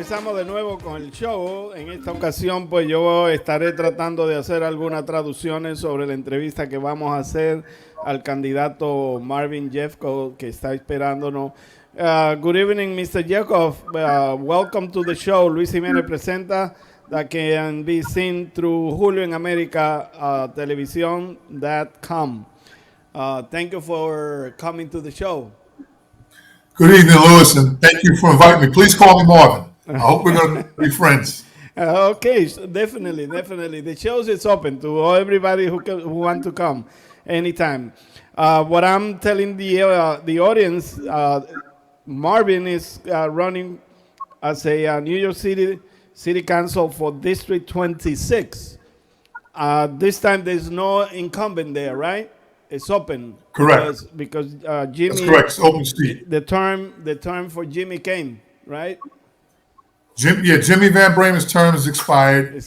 regresamos de nuevo con el show. En esta ocasión, pues yo estaré tratando de hacer algunas traducciones sobre la entrevista que vamos a hacer al candidato Marvin Jeffco, que está esperándonos. Good evening, Mr. Jeffco. Welcome to the show. Luis Jimenez presenta, that can be seen through Julio En America television.com. Thank you for coming to the show. Good evening, Louis, and thank you for inviting me. Please call me Marvin. I hope we're going to be friends. Okay, definitely. The show is open to everybody who want to come anytime. What I'm telling the audience, Marvin is running as a New York City Council for District 26. This time there's no incumbent there, right? It's open. Correct. Because Jimmy. That's correct. It's open seat. The term for Jimmy came, right? Jimmy Van Bremen's term is expired.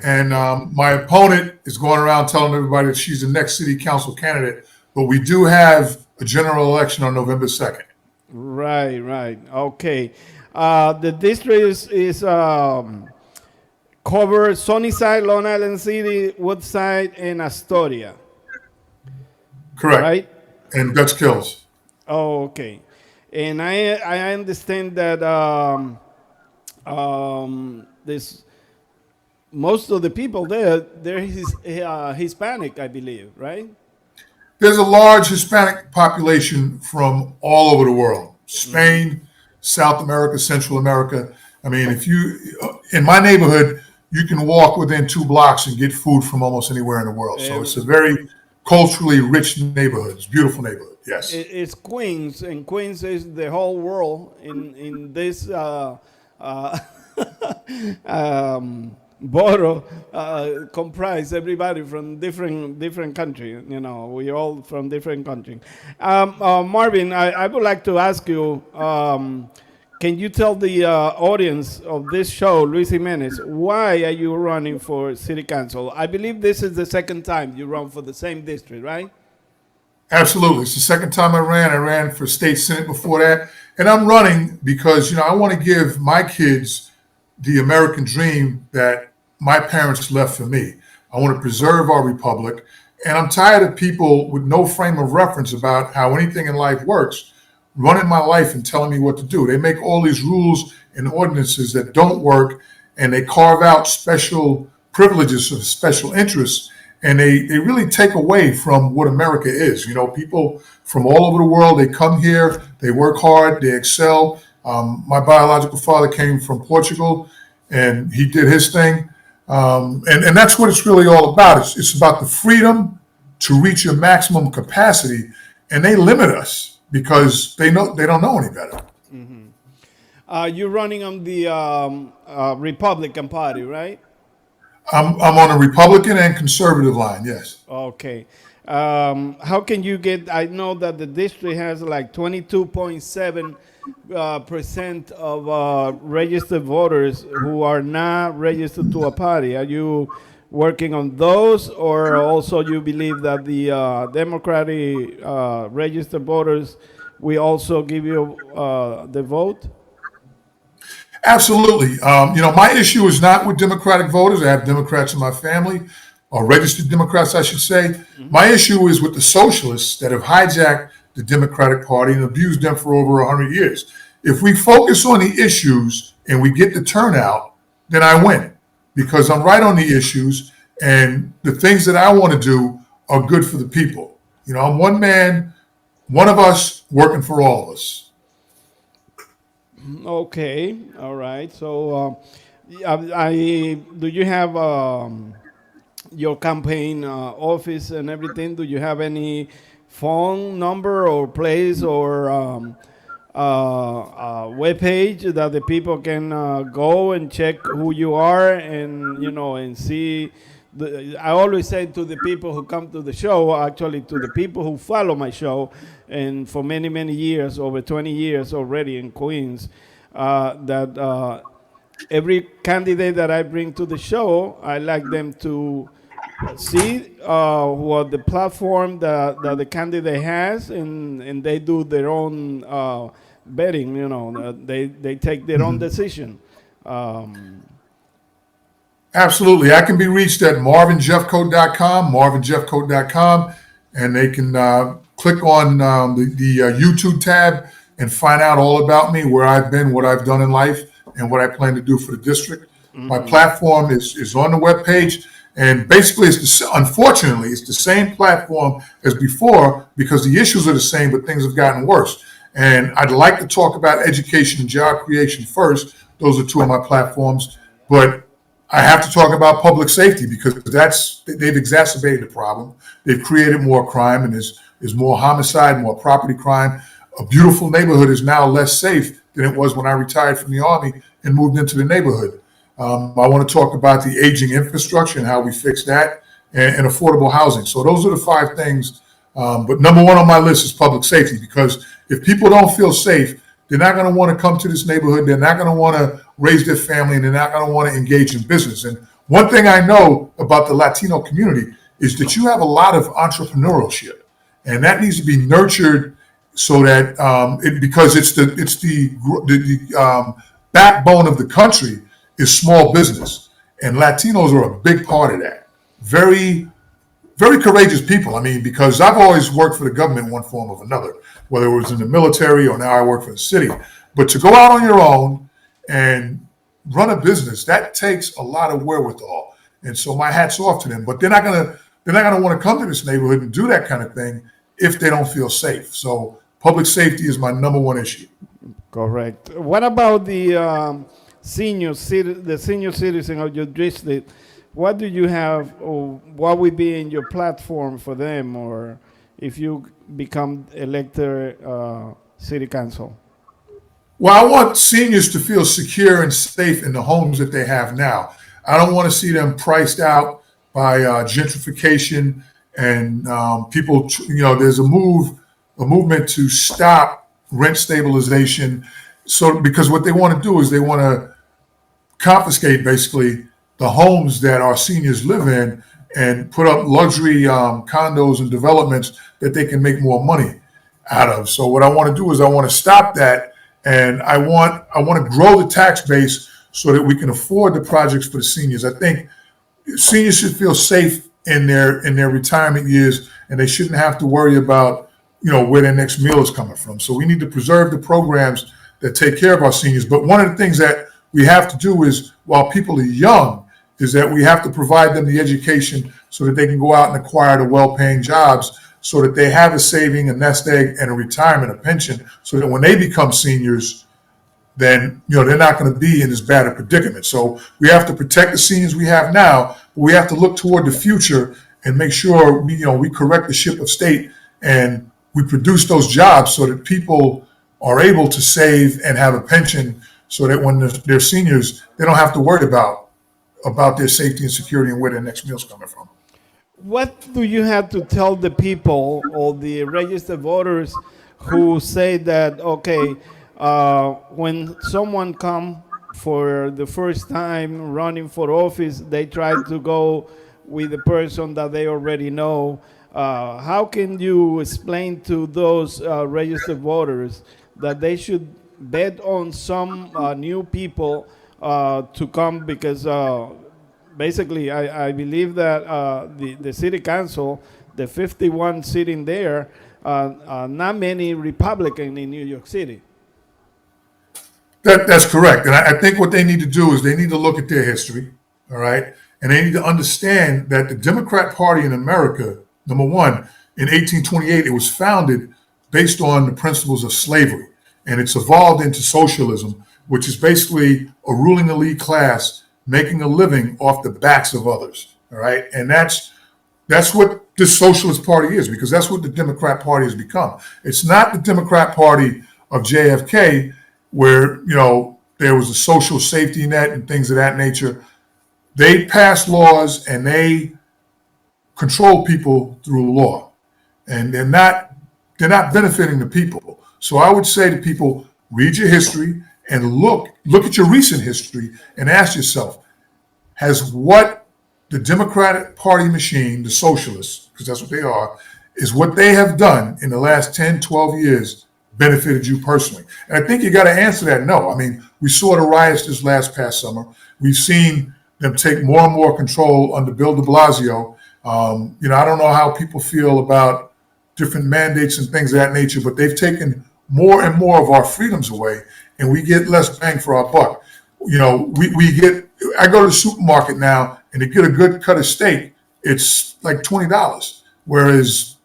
And my opponent is going around telling everybody that she's the next city council candidate. But we do have a general election on November 2nd. Right. Okay. The district is covered Sunnyside, Long Island City, Woodside, and Astoria. Correct. Right? And Dutch Kills. Oh, okay. And I understand that this most of the people they're Hispanic, I believe, right? There's a large Hispanic population from all over the world. Spain, South America, Central America. I mean, if you, in my neighborhood, you can walk within 2 blocks and get food from almost anywhere in the world. So it's a very culturally rich neighborhood. It's a beautiful neighborhood. Yes. It's Queens, and Queens is the whole world in this borough comprise everybody from different country. You know, we all from different country. Marvin, I would like to ask you, can you tell the audience of this show, Luis Jimenez, why are you running for city council? I believe this is the second time you run for the same district, right? Absolutely. It's the second time I ran. I ran for state senate before that. And I'm running because, I want to give my kids the American dream that my parents left for me. I want to preserve our republic. And I'm tired of people with no frame of reference about how anything in life works, running my life and telling me what to do. They make all these rules and ordinances that don't work, and they carve out special privileges for special interests, and they really take away from what America is. People from all over the world, they come here, they work hard, they excel. My biological father came from Portugal, and he did his thing. And that's what it's really all about. It's about the freedom to reach your maximum capacity, and they limit us because they don't know any better. Mm-hmm. You're running on the Republican Party, right? I'm on a Republican and conservative line, yes. Okay. How can you get, I know that the district has like 22.7% of registered voters who are not registered to a party. Are you working on those, or also you believe that the Democratic registered voters will also give you the vote? Absolutely. My issue is not with Democratic voters. I have Democrats in my family, or registered Democrats, I should say. Mm-hmm. My issue is with the socialists that have hijacked the Democratic Party and abused them for over 100 years. If we focus on the issues and we get the turnout, then I win, because I'm right on the issues, and the things that I want to do are good for the people. I'm one man, one of us working for all of us. Okay, all right. So, do you have your campaign office and everything? Do you have any phone number or place or web page that the people can go and check who you are and and see? I always say to the people who come to the show, actually to the people who follow my show, and for many, many years, over 20 years already in Queens, that every candidate that I bring to the show, I like them to see what the platform that the candidate has, and they do their own betting. They take their own decision. Um, Absolutely. I can be reached at marvinjeffcoat.com, and they can click on the YouTube tab and find out all about me, where I've been, what I've done in life, and what I plan to do for the district. My mhm. platform is on the webpage, and basically, unfortunately, it's the same platform as before because the issues are the same, but things have gotten worse. And I'd like to talk about education and job creation first. Those are two of my platforms, but I have to talk about public safety because they've exacerbated the problem. They've created more crime, and there's more homicide, more property crime. A beautiful neighborhood is now less safe than it was when I retired from the Army and moved into the neighborhood. I want to talk about the aging infrastructure and how we fix that, and affordable housing. So those are the five things. But number one on my list is public safety, because if people don't feel safe, they're not going to want to come to this neighborhood. They're not going to want to raise their family, and they're not going to want to engage in business. And one thing I know about the Latino community is that you have a lot of entrepreneurship, and that needs to be nurtured so that because it's the backbone of the country is small business, and Latinos are a big part of that. Very very courageous people. I mean, because I've always worked for the government in one form or another, whether it was in the military or now I work for the city. But to go out on your own and run a business, that takes a lot of wherewithal. And so my hat's off to them. But they're not gonna want to come to this neighborhood and do that kind of thing if they don't feel safe. So public safety is my number one issue. Correct. What about the the senior citizen of your district? What do you have, or what would be in your platform for them, or if you become elected city council? Well, I want seniors to feel secure and safe in the homes that they have now. I don't want to see them priced out by gentrification and people. There's a movement to stop rent stabilization. So, because what they want to do is they want to confiscate basically the homes that our seniors live in and put up luxury condos and developments that they can make more money out of. So what I want to do is I want to stop that, and I want to grow the tax base so that we can afford the projects for the seniors. I think seniors should feel safe in their retirement years, and they shouldn't have to worry about where their next meal is coming from. So we need to preserve the programs that take care of our seniors. But one of the things that we have to do is, while people are young, is that we have to provide them the education so that they can go out and acquire the well-paying jobs, so that they have a saving, a nest egg, and a retirement, a pension, so that when they become seniors, then they're not going to be in as bad a predicament. So we have to protect the seniors we have now, but we have to look toward the future and make sure we correct the ship of state, and we produce those jobs so that people are able to save and have a pension, so that when they're seniors, they don't have to worry about their safety and security and where their next meal's coming from. What do you have to tell the people or the registered voters who say that, okay, when someone come for the first time running for office, they try to go with the person that they already know? How can you explain to those registered voters that they should bet on some new people to come? Because basically, I believe that the city council, the 51 sitting there, not many Republican in New York City. That's correct. And I think what they need to do is they need to look at their history, all right? And they need to understand that the Democrat Party in America, number one, in 1828, it was founded based on the principles of slavery. And it's evolved into socialism, which is basically a ruling elite class making a living off the backs of others, all right? And that's what this socialist party is, because that's what the Democrat Party has become. It's not the Democrat Party of JFK, where there was a social safety net and things of that nature. They passed laws and they control people through law, and they're not benefiting the people. So I would say to people, read your history and look at your recent history and ask yourself, has what the Democratic Party machine, the socialists, because that's what they are, is what they have done in the last 10, 12 years benefited you personally? And I think you got to answer that no. I mean, we saw the riots this past summer. We've seen them take more and more control under Bill de Blasio. I don't know how people feel about different mandates and things of that nature, but they've taken more and more of our freedoms away, and we get less bang for our buck. I go to the supermarket now, and to get a good cut of steak, it's like $20, whereas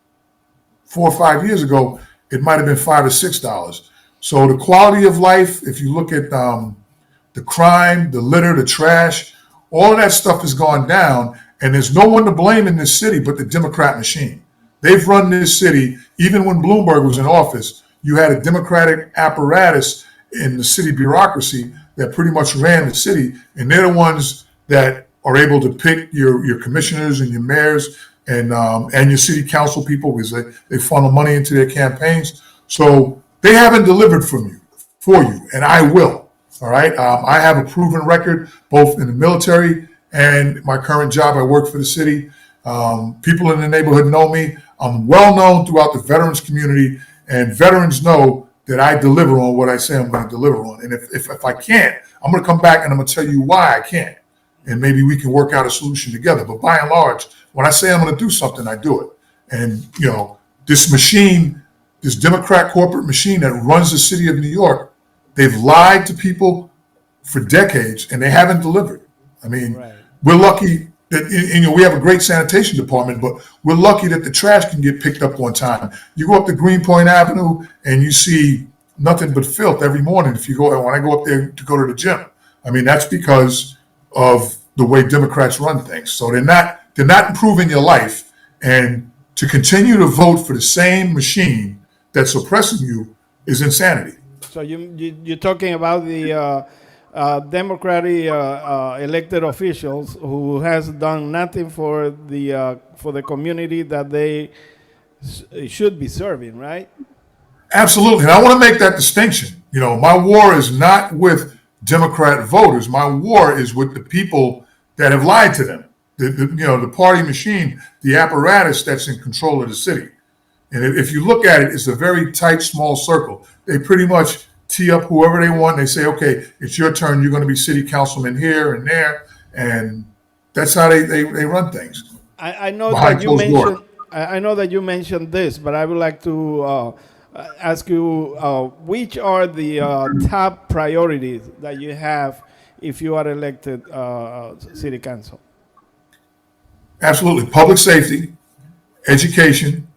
4 or 5 years ago, it might have been $5 or $6. So the quality of life, if you look at the crime, the litter, the trash, all of that stuff has gone down, and there's no one to blame in this city but the Democrat machine. They've run this city. Even when Bloomberg was in office, you had a Democratic apparatus in the city bureaucracy that pretty much ran the city, and they're the ones that are able to pick your commissioners and your mayors and your city council people, because they funnel money into their campaigns. So they haven't delivered for you, and I will. All right. I have a proven record both in the military and my current job. I work for the city. People in the neighborhood know me. I'm well known throughout the veterans community, and veterans know that I deliver on what I say I'm going to deliver on. And if I can't, I'm going to come back and I'm going to tell you why I can't. And maybe we can work out a solution together. But by and large, when I say I'm going to do something, I do it. And, this machine, this Democrat corporate machine that runs the city of New York, they've lied to people for decades and they haven't delivered. I mean, right. We're lucky that we have a great sanitation department, but we're lucky that the trash can get picked up on time. You go up to Greenpoint Avenue and you see nothing but filth every morning. When I go up there to go to the gym, I mean, that's because of the way Democrats run things. So they're not improving your life, and to continue to vote for the same machine that's oppressing you is insanity. So you're talking about the Democratic elected officials who has done nothing for the community that they should be serving, right? Absolutely. And I want to make that distinction. My war is not with Democrat voters. My war is with the people that have lied to them. The party machine, the apparatus that's in control of the city. And if you look at it, it's a very tight, small circle. They pretty much tee up whoever they want. They say, okay, it's your turn. You're going to be city councilman here and there. And that's how they run things. I know that you mentioned. I know that you mentioned this, but I would like to ask you, which are the top priorities that you have if you are elected city council? Absolutely. Public safety, education,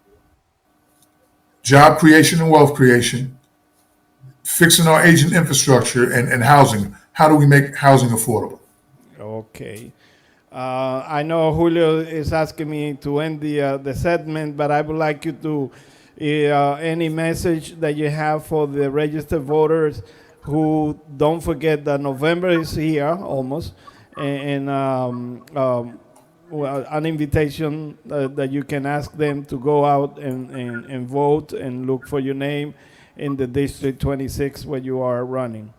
job creation and wealth creation, fixing our aging infrastructure, and housing. How do we make housing affordable? Okay. I know Julio is asking me to end the segment, but I would like you to, any message that you have for the registered voters who don't forget that November is here almost, and an invitation that you can ask them to go out and vote and look for your name in the District 26 where you are running.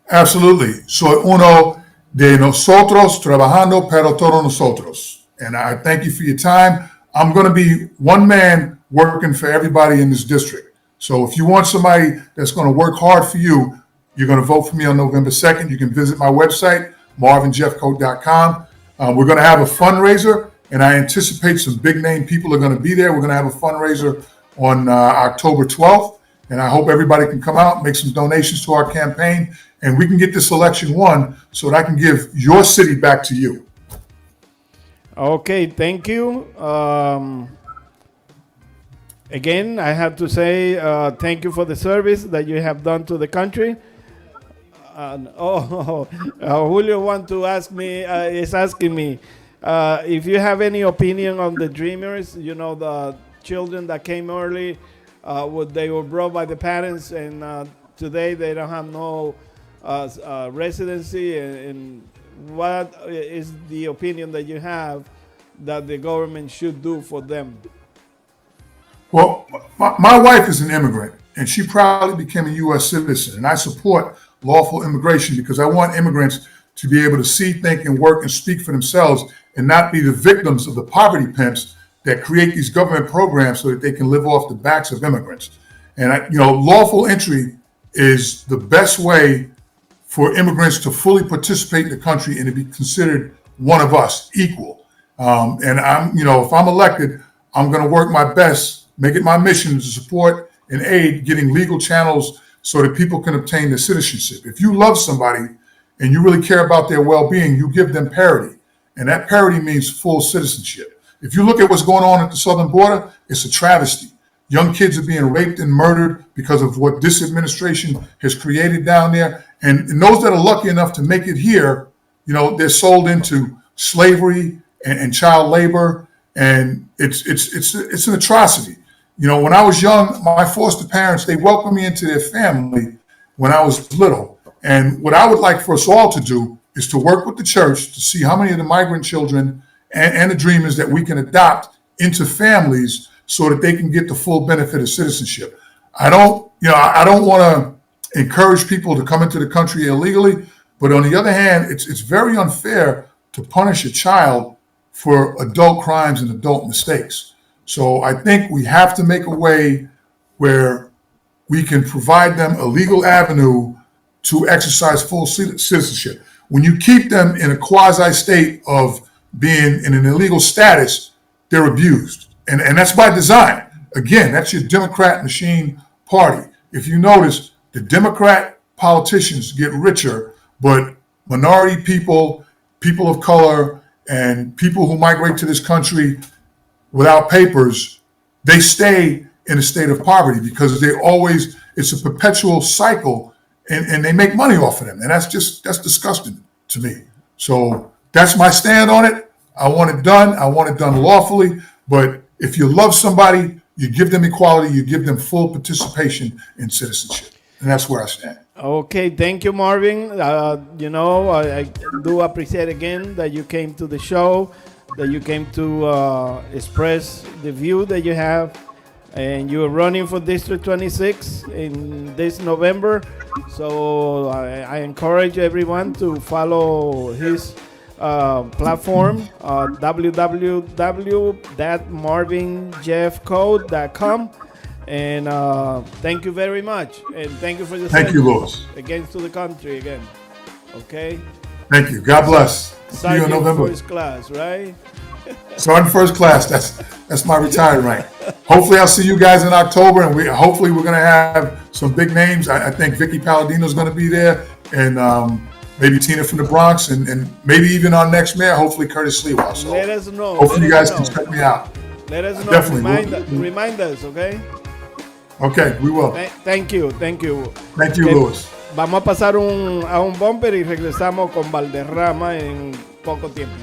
Absolutely. Soy uno de nosotros trabajando para todos nosotros. And I thank you for your time. I'm going to be one man working for everybody in this district. So if you want somebody that's going to work hard for you, you're going to vote for me on November 2nd. You can visit my website, marvinjeffcoat.com. We're going to have a fundraiser, and I anticipate some big name people are going to be there. We're going to have a fundraiser on October 12th, and I hope everybody can come out, make some donations to our campaign, and we can get this election won so that I can give your city back to you. Okay, thank you. Again, I have to say thank you for the service that you have done to the country. Julio is asking me if you have any opinion on the Dreamers, the children that came early, they were brought by the parents, and today they don't have no residency, and what is the opinion that you have that the government should do for them? Well, my wife is an immigrant, and she proudly became a U.S. citizen, and I support lawful immigration because I want immigrants to be able to see, think, and work and speak for themselves and not be the victims of the poverty pimps that create these government programs so that they can live off the backs of immigrants. And lawful entry is the best way for immigrants to fully participate in the country and to be considered one of us, equal. And if I'm elected, I'm going to work my best, make it my mission to support and aid getting legal channels so that people can obtain their citizenship. If you love somebody and you really care about their well-being, you give them parity. And that parity means full citizenship. If you look at what's going on at the southern border, it's a travesty. Young kids are being raped and murdered because of what this administration has created down there. And those that are lucky enough to make it here, they're sold into slavery and child labor. And it's an atrocity. When I was young, my foster parents, they welcomed me into their family when I was little. And what I would like for us all to do is to work with the church to see how many of the migrant children and the dreamers that we can adopt into families so that they can get the full benefit of citizenship. I don't want to encourage people to come into the country illegally, but on the other hand, it's very unfair to punish a child for adult crimes and adult mistakes. So I think we have to make a way where we can provide them a legal avenue to exercise full citizenship. When you keep them in a quasi state of being in an illegal status, they're abused. And that's by design. Again, that's your Democrat machine party. If you notice, the Democrat politicians get richer, but minority people, people of color, and people who migrate to this country without papers, they stay in a state of poverty because it's a perpetual cycle, and they make money off of them. And that's disgusting to me. So that's my stand on it. I want it done. I want it done lawfully. But if you love somebody, you give them equality, you give them full participation in citizenship. And that's where I stand. Okay, thank you, Marvin. I do appreciate again that you came to the show, that you came to express the view that you have, and you're running for District 26 in this November. So I encourage everyone to follow his platform, www.marvinjeffcode.com. And thank you very much. And thank you for the Thank you, Louis. Against to the country again. Okay? Thank you. God bless. See you in Sergeant November. first class, right? Sergeant first class. That's my retired rank. Hopefully I'll see you guys in October, and hopefully we're going to have some big names. I think Vicky Palladino's going to be there, and maybe Tina from the Bronx, and maybe even our next mayor, hopefully Curtis Lewa. So let us know. Hopefully you guys can check me out. Let us know. Definitely. Remind us, okay? Okay, we will. Thank you. Thank you, Louis. Vamos a pasar a un bumper y regresamos con Valderrama en poco tiempo.